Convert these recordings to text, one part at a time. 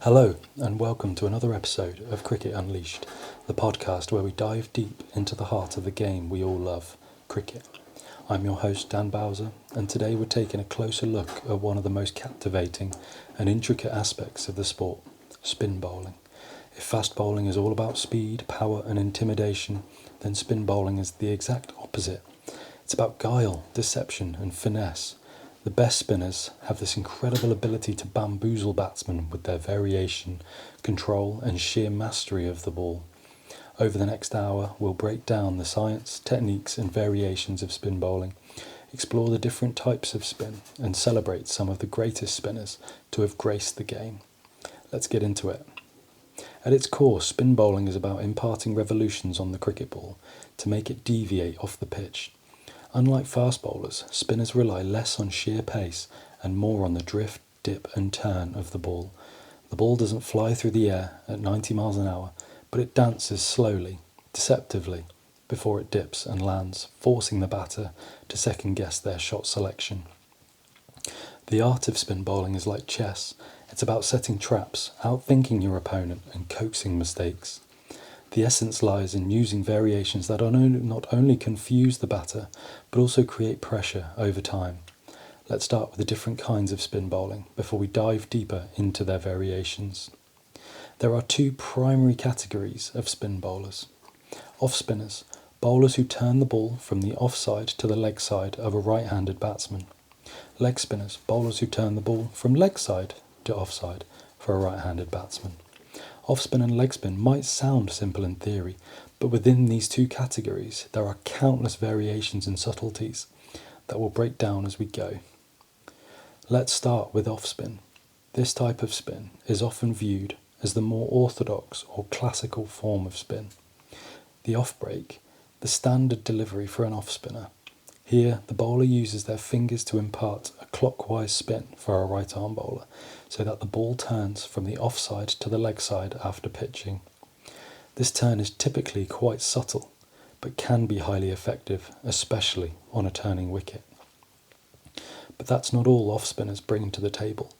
Hello, and welcome to another episode of Cricket Unleashed, the podcast where we dive deep into the heart of the game we all love, cricket. I'm your host, Dan Bowser, and today we're taking a closer look at one of the most captivating and intricate aspects of the sport, spin bowling. If fast bowling is all about speed, power, and intimidation, then spin bowling is the exact opposite. It's about guile, deception, and finesse. The best spinners have this incredible ability to bamboozle batsmen with their variation, control, and sheer mastery of the ball. Over the next hour, we'll break down the science, techniques, and variations of spin bowling, explore the different types of spin, and celebrate some of the greatest spinners to have graced the game. Let's get into it. At its core, spin bowling is about imparting revolutions on the cricket ball to make it deviate off the pitch. Unlike fast bowlers, spinners rely less on sheer pace and more on the drift, dip and turn of the ball. The ball doesn't fly through the air at 90 miles an hour, but it dances slowly, deceptively, before it dips and lands, forcing the batter to second guess their shot selection. The art of spin bowling is like chess. It's about setting traps, outthinking your opponent and coaxing mistakes. The essence lies in using variations that not only confuse the batter, but also create pressure over time. Let's start with the different kinds of spin bowling before we dive deeper into their variations. There are two primary categories of spin bowlers. Off spinners, bowlers who turn the ball from the offside to the leg side of a right-handed batsman. Leg spinners, bowlers who turn the ball from leg side to offside for a right-handed batsman. Off-spin and leg spin might sound simple in theory, but within these two categories there are countless variations and subtleties that we'll break down as we go. Let's start with off-spin. This type of spin is often viewed as the more orthodox or classical form of spin. The off-break, the standard delivery for an off-spinner. Here, the bowler uses their fingers to impart a clockwise spin for a right-arm bowler, so that the ball turns from the offside to the leg side after pitching. This turn is typically quite subtle, but can be highly effective, especially on a turning wicket. But that's not all off-spinners bring to the table.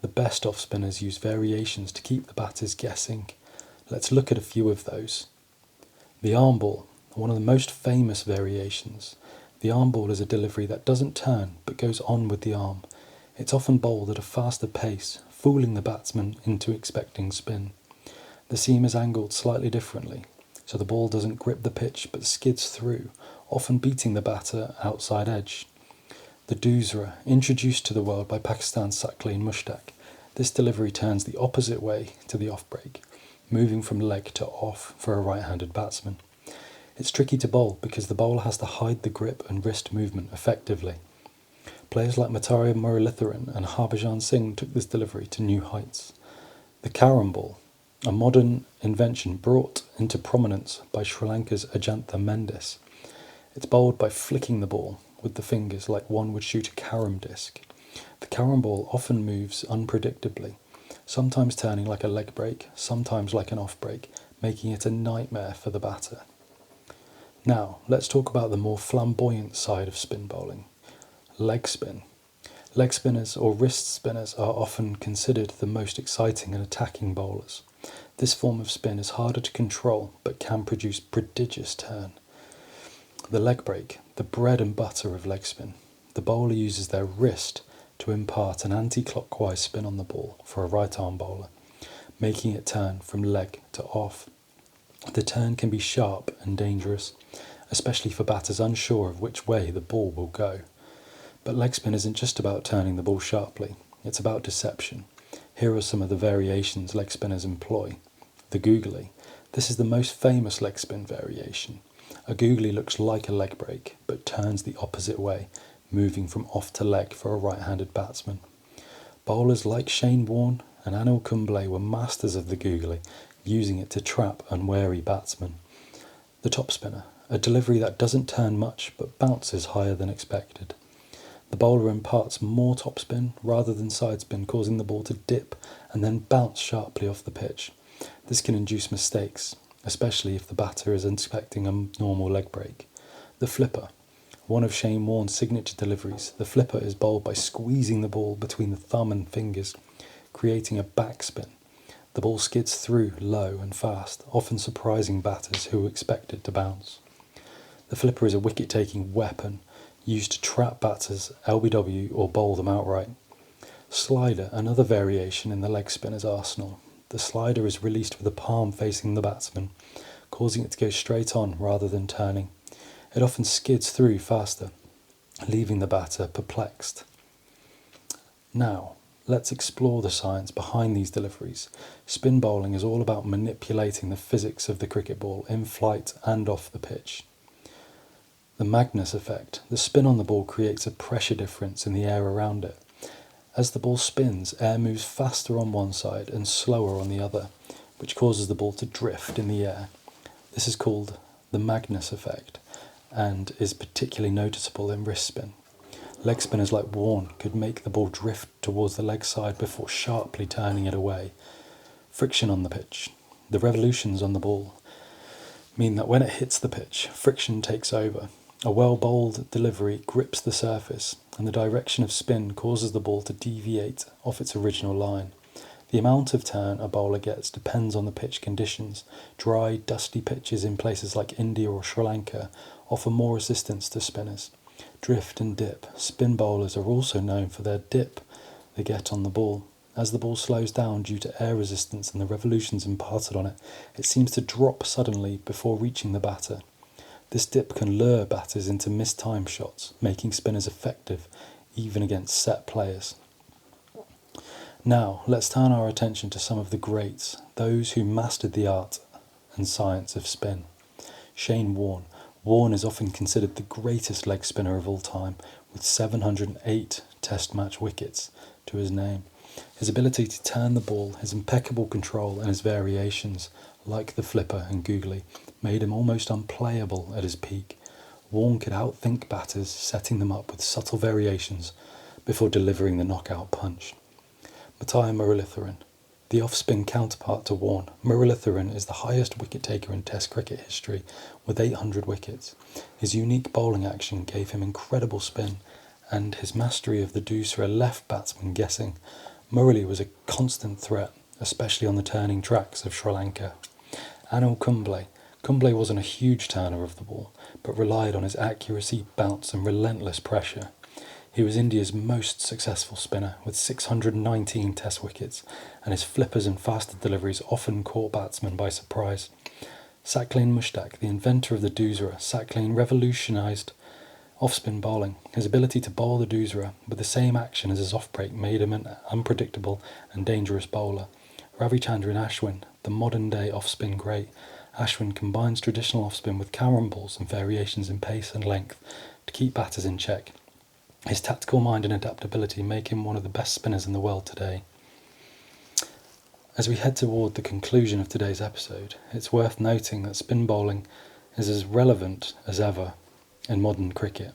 The best off-spinners use variations to keep the batters guessing. Let's look at a few of those. The arm ball, one of the most famous variations. The arm ball is a delivery that doesn't turn but goes on with the arm. It's often bowled at a faster pace, fooling the batsman into expecting spin. The seam is angled slightly differently, so the ball doesn't grip the pitch but skids through, often beating the batter outside edge. The doosra, introduced to the world by Pakistan's Saqlain Mushtaq. This delivery turns the opposite way to the off-break, moving from leg to off for a right-handed batsman. It's tricky to bowl because the bowler has to hide the grip and wrist movement effectively. Players like Matari Muralitharan and Harbhajan Singh took this delivery to new heights. The carom ball, a modern invention brought into prominence by Sri Lanka's Ajantha Mendis. It's bowled by flicking the ball with the fingers like one would shoot a carom disc. The carom ball often moves unpredictably, sometimes turning like a leg break, sometimes like an off break, making it a nightmare for the batter. Now, let's talk about the more flamboyant side of spin bowling. Leg spin. Leg spinners or wrist spinners are often considered the most exciting and attacking bowlers. This form of spin is harder to control but can produce prodigious turn. The leg break, the bread and butter of leg spin. The bowler uses their wrist to impart an anti-clockwise spin on the ball for a right-arm bowler, making it turn from leg to off. The turn can be sharp and dangerous, especially for batters unsure of which way the ball will go. But leg spin isn't just about turning the ball sharply, it's about deception. Here are some of the variations leg spinners employ. The googly. This is the most famous leg spin variation. A googly looks like a leg break, but turns the opposite way, moving from off to leg for a right-handed batsman. Bowlers like Shane Warne and Anil Kumble were masters of the googly, using it to trap unwary batsmen. The top spinner, a delivery that doesn't turn much but bounces higher than expected. The bowler imparts more topspin rather than side spin, causing the ball to dip and then bounce sharply off the pitch. This can induce mistakes, especially if the batter is expecting a normal leg break. The flipper, one of Shane Warne's signature deliveries. The flipper is bowled by squeezing the ball between the thumb and fingers, creating a backspin. The ball skids through low and fast, often surprising batters who expect it to bounce. The flipper is a wicket-taking weapon used to trap batters, LBW, or bowl them outright. Slider, another variation in the leg spinner's arsenal. The slider is released with the palm facing the batsman, causing it to go straight on rather than turning. It often skids through faster, leaving the batter perplexed. Now, let's explore the science behind these deliveries. Spin bowling is all about manipulating the physics of the cricket ball in flight and off the pitch. The Magnus effect. The spin on the ball creates a pressure difference in the air around it. As the ball spins, air moves faster on one side and slower on the other, which causes the ball to drift in the air. This is called the Magnus effect and is particularly noticeable in wrist spin. Leg spinners like Warne could make the ball drift towards the leg side before sharply turning it away. Friction on the pitch. The revolutions on the ball mean that when it hits the pitch, friction takes over. A well-bowled delivery grips the surface, and the direction of spin causes the ball to deviate off its original line. The amount of turn a bowler gets depends on the pitch conditions. Dry, dusty pitches in places like India or Sri Lanka offer more resistance to spinners. Drift and dip. Spin bowlers are also known for their dip they get on the ball. As the ball slows down due to air resistance and the revolutions imparted on it, it seems to drop suddenly before reaching the batter. This dip can lure batters into mistimed shots, making spinners effective even against set players. Now, let's turn our attention to some of the greats, those who mastered the art and science of spin. Shane Warne. Warne is often considered the greatest leg spinner of all time, with 708 Test match wickets to his name. His ability to turn the ball, his impeccable control, and his variations, like the flipper and googly, made him almost unplayable at his peak. Warne could outthink batters, setting them up with subtle variations before delivering the knockout punch. Matthias Muralitharan. The off-spin counterpart to Warne, Muralitharan is the highest wicket-taker in Test cricket history, with 800 wickets. His unique bowling action gave him incredible spin, and his mastery of the doosra left batsmen guessing. Murali was a constant threat, especially on the turning tracks of Sri Lanka. Anil Kumble. Kumble wasn't a huge turner of the ball, but relied on his accuracy, bounce and relentless pressure. He was India's most successful spinner, with 619 Test wickets, and his flippers and faster deliveries often caught batsmen by surprise. Saqlain Mushtaq, the inventor of the doosra, Saqlain revolutionised off-spin bowling. His ability to bowl the doosra with the same action as his off-break made him an unpredictable and dangerous bowler. Ravichandran Ashwin, the modern-day off-spin great. Ashwin combines traditional off-spin with carom balls and variations in pace and length to keep batters in check. His tactical mind and adaptability make him one of the best spinners in the world today. As we head toward the conclusion of today's episode, it's worth noting that spin bowling is as relevant as ever in modern cricket.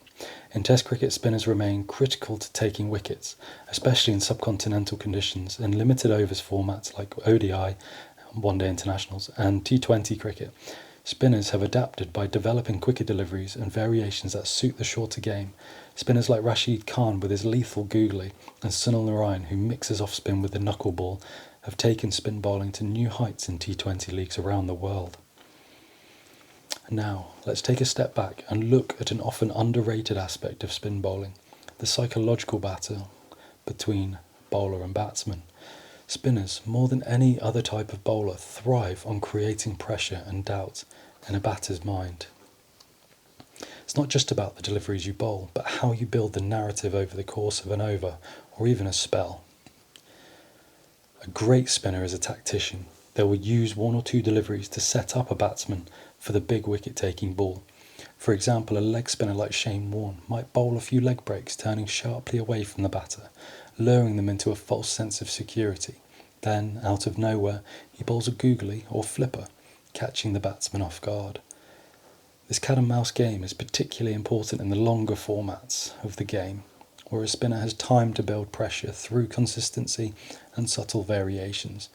In Test cricket, spinners remain critical to taking wickets, especially in subcontinental conditions, in limited overs formats like ODI, one-day internationals, and T20 cricket. Spinners have adapted by developing quicker deliveries and variations that suit the shorter game. Spinners like Rashid Khan with his lethal googly and Sunil Narayan, who mixes off-spin with the knuckleball, have taken spin bowling to new heights in T20 leagues around the world. Now, let's take a step back and look at an often underrated aspect of spin bowling, the psychological battle between bowler and batsman. Spinners, more than any other type of bowler, thrive on creating pressure and doubt in a batter's mind. It's not just about the deliveries you bowl, but how you build the narrative over the course of an over or even a spell. A great spinner is a tactician. They will use one or two deliveries to set up a batsman for the big wicket-taking ball. For example, a leg spinner like Shane Warne might bowl a few leg breaks, turning sharply away from the batter, luring them into a false sense of security. Then, out of nowhere, he bowls a googly or flipper, catching the batsman off guard. This cat and mouse game is particularly important in the longer formats of the game, where a spinner has time to build pressure through consistency and subtle variations.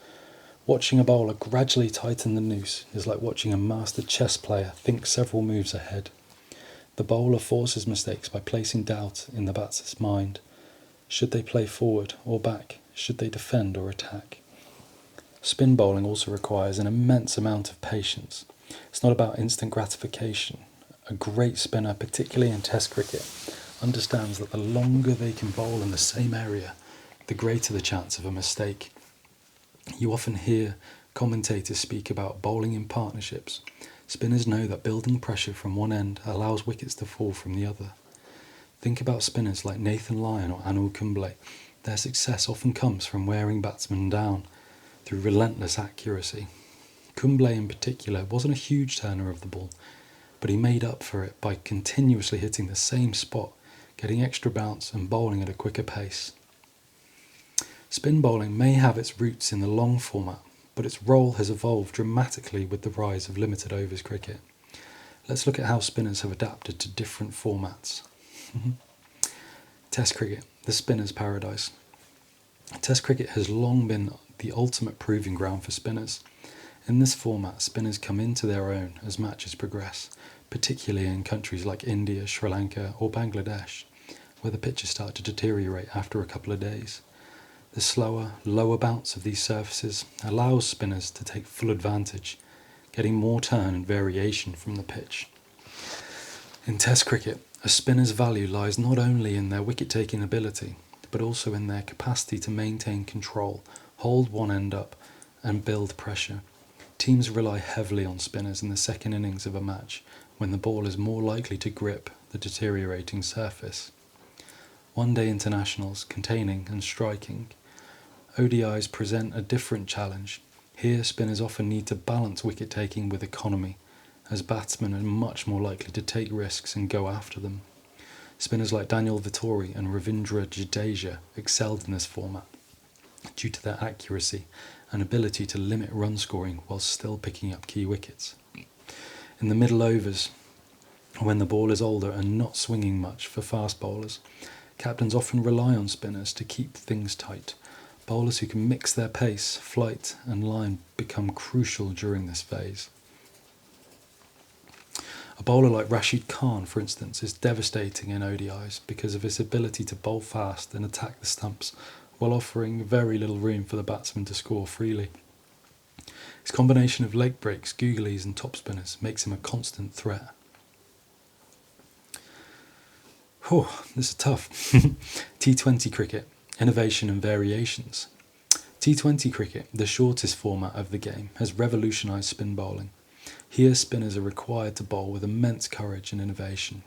Watching a bowler gradually tighten the noose is like watching a master chess player think several moves ahead. The bowler forces mistakes by placing doubt in the batter's mind. Should they play forward or back? Should they defend or attack? Spin bowling also requires an immense amount of patience. It's not about instant gratification. A great spinner, particularly in Test cricket, understands that the longer they can bowl in the same area, the greater the chance of a mistake. You often hear commentators speak about bowling in partnerships. Spinners know that building pressure from one end allows wickets to fall from the other. Think about spinners like Nathan Lyon or Anil Kumble. Their success often comes from wearing batsmen down through relentless accuracy. Kumble in particular wasn't a huge turner of the ball, but he made up for it by continuously hitting the same spot, getting extra bounce and bowling at a quicker pace. Spin bowling may have its roots in the long format, but its role has evolved dramatically with the rise of limited overs cricket. Let's look at how spinners have adapted to different formats. Test cricket, the spinner's paradise. Test cricket has long been the ultimate proving ground for spinners. In this format, spinners come into their own as matches progress, particularly in countries like India, Sri Lanka or Bangladesh, where the pitches start to deteriorate after a couple of days. The slower, lower bounce of these surfaces allows spinners to take full advantage, getting more turn and variation from the pitch. In Test cricket, a spinner's value lies not only in their wicket-taking ability, but also in their capacity to maintain control, hold one end up, and build pressure. Teams rely heavily on spinners in the second innings of a match, when the ball is more likely to grip the deteriorating surface. One-day internationals containing and striking. ODIs present a different challenge. Here, spinners often need to balance wicket-taking with economy, as batsmen are much more likely to take risks and go after them. Spinners like Daniel Vettori and Ravindra Jadeja excelled in this format due to their accuracy and ability to limit run scoring while still picking up key wickets. In the middle overs, when the ball is older and not swinging much for fast bowlers, captains often rely on spinners to keep things tight. Bowlers who can mix their pace, flight and line become crucial during this phase. A bowler like Rashid Khan, for instance, is devastating in ODIs because of his ability to bowl fast and attack the stumps while offering very little room for the batsman to score freely. His combination of leg breaks, googlies and top spinners makes him a constant threat. This is tough. T20 cricket, innovation and variations. T20 cricket, the shortest format of the game, has revolutionised spin bowling. Here, spinners are required to bowl with immense courage and innovation.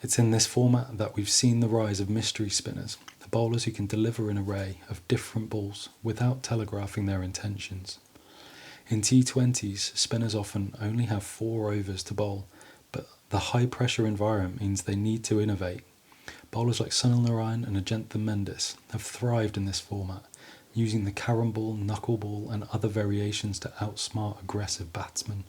It's in this format that we've seen the rise of mystery spinners, the bowlers who can deliver an array of different balls without telegraphing their intentions. In T20s, spinners often only have 4 overs to bowl, but the high-pressure environment means they need to innovate. Bowlers like Sunil Narine and Ajantha Mendis have thrived in this format, using the carom ball, knuckleball and other variations to outsmart aggressive batsmen.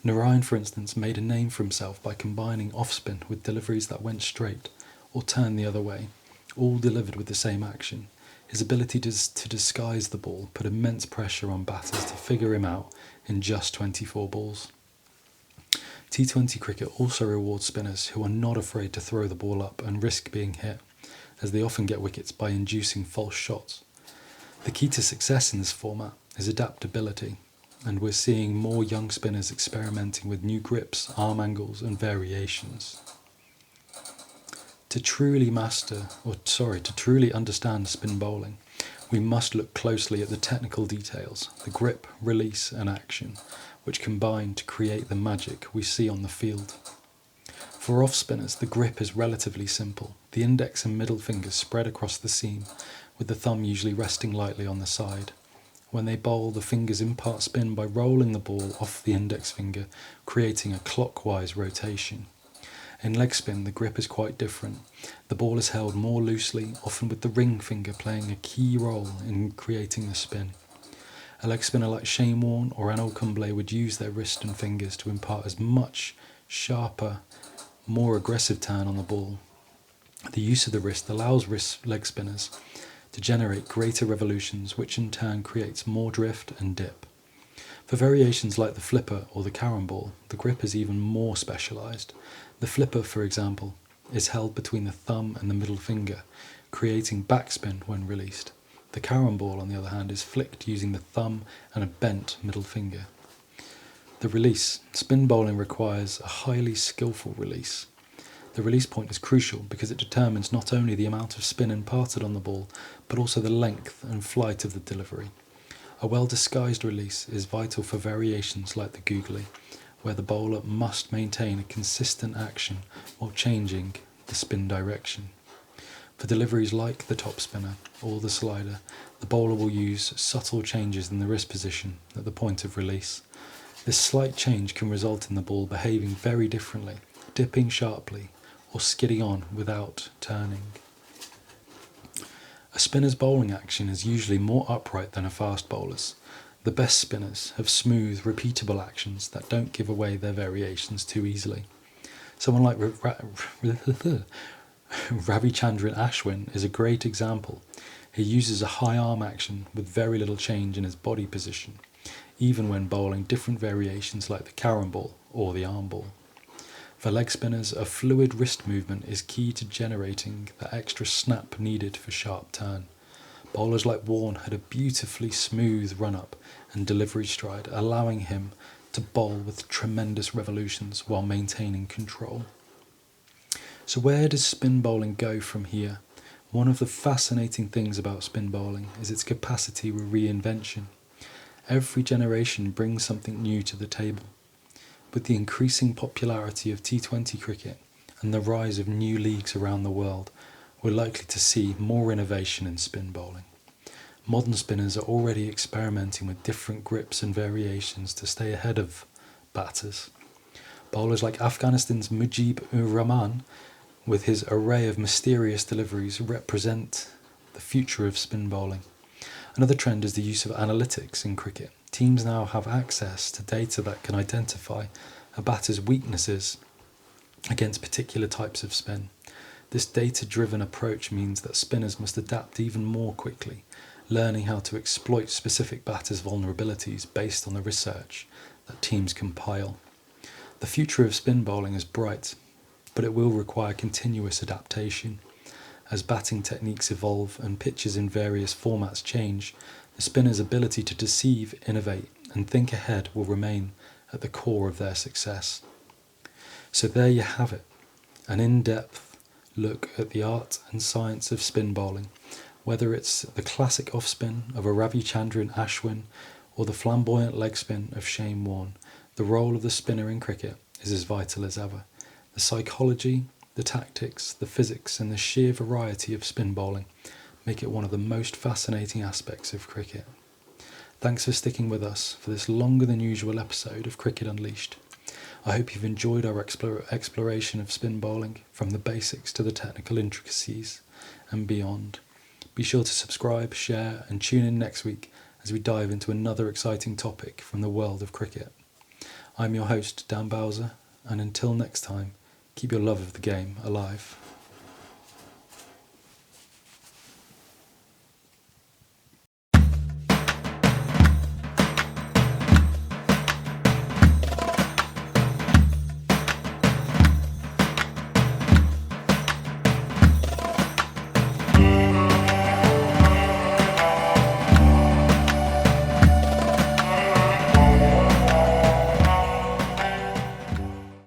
Narine, for instance, made a name for himself by combining off-spin with deliveries that went straight or turned the other way, all delivered with the same action. His ability to disguise the ball put immense pressure on batters to figure him out in just 24 balls. T20 cricket also rewards spinners who are not afraid to throw the ball up and risk being hit, as they often get wickets by inducing false shots. The key to success in this format is adaptability, and we're seeing more young spinners experimenting with new grips, arm angles and variations. To truly understand spin bowling, we must look closely at the technical details, the grip, release and action, which combine to create the magic we see on the field. For off spinners, the grip is relatively simple. The index and middle fingers spread across the seam, with the thumb usually resting lightly on the side. When they bowl, the fingers impart spin by rolling the ball off the index finger, creating a clockwise rotation. In leg spin, the grip is quite different. The ball is held more loosely, often with the ring finger playing a key role in creating the spin. A leg spinner like Shane Warne or Anil Kumble would use their wrist and fingers to impart as much sharper, more aggressive turn on the ball. The use of the wrist allows leg spinners to generate greater revolutions, which in turn creates more drift and dip. For variations like the flipper or the carom ball, the grip is even more specialised. The flipper, for example, is held between the thumb and the middle finger, creating backspin when released. The carom ball, on the other hand, is flicked using the thumb and a bent middle finger. The release. Spin bowling requires a highly skillful release. The release point is crucial because it determines not only the amount of spin imparted on the ball, but also the length and flight of the delivery. A well-disguised release is vital for variations like the googly, where the bowler must maintain a consistent action while changing the spin direction. For deliveries like the top spinner or the slider, the bowler will use subtle changes in the wrist position at the point of release. This slight change can result in the ball behaving very differently, dipping sharply, or skidding on without turning. A spinner's bowling action is usually more upright than a fast bowler's. The best spinners have smooth, repeatable actions that don't give away their variations too easily. Someone like Ravichandran Ashwin is a great example. He uses a high arm action with very little change in his body position, even when bowling different variations like the carom ball or the arm ball. For leg spinners, a fluid wrist movement is key to generating the extra snap needed for sharp turn. Bowlers like Warne had a beautifully smooth run-up and delivery stride, allowing him to bowl with tremendous revolutions while maintaining control. So where does spin bowling go from here? One of the fascinating things about spin bowling is its capacity for reinvention. Every generation brings something new to the table. With the increasing popularity of T20 cricket and the rise of new leagues around the world, we're likely to see more innovation in spin bowling. Modern spinners are already experimenting with different grips and variations to stay ahead of batters. Bowlers like Afghanistan's Mujib-ur-Rahman, with his array of mysterious deliveries, represent the future of spin bowling. Another trend is the use of analytics in cricket. Teams now have access to data that can identify a batter's weaknesses against particular types of spin. This data-driven approach means that spinners must adapt even more quickly, learning how to exploit specific batters' vulnerabilities based on the research that teams compile. The future of spin bowling is bright, but it will require continuous adaptation. As batting techniques evolve and pitches in various formats change, the spinner's ability to deceive, innovate, and think ahead will remain at the core of their success. So there you have it, an in-depth look at the art and science of spin bowling, whether it's the classic off-spin of a Ravichandran Ashwin or the flamboyant leg spin of Shane Warne. The role of the spinner in cricket is as vital as ever. The psychology, the tactics, the physics, and the sheer variety of spin bowling make it one of the most fascinating aspects of cricket. Thanks for sticking with us for this longer than usual episode of Cricket Unleashed. I hope you've enjoyed our exploration of spin bowling, from the basics to the technical intricacies and beyond. Be sure to subscribe, share, and tune in next week as we dive into another exciting topic from the world of cricket. I'm your host, Dan Bowser, and until next time, keep your love of the game alive.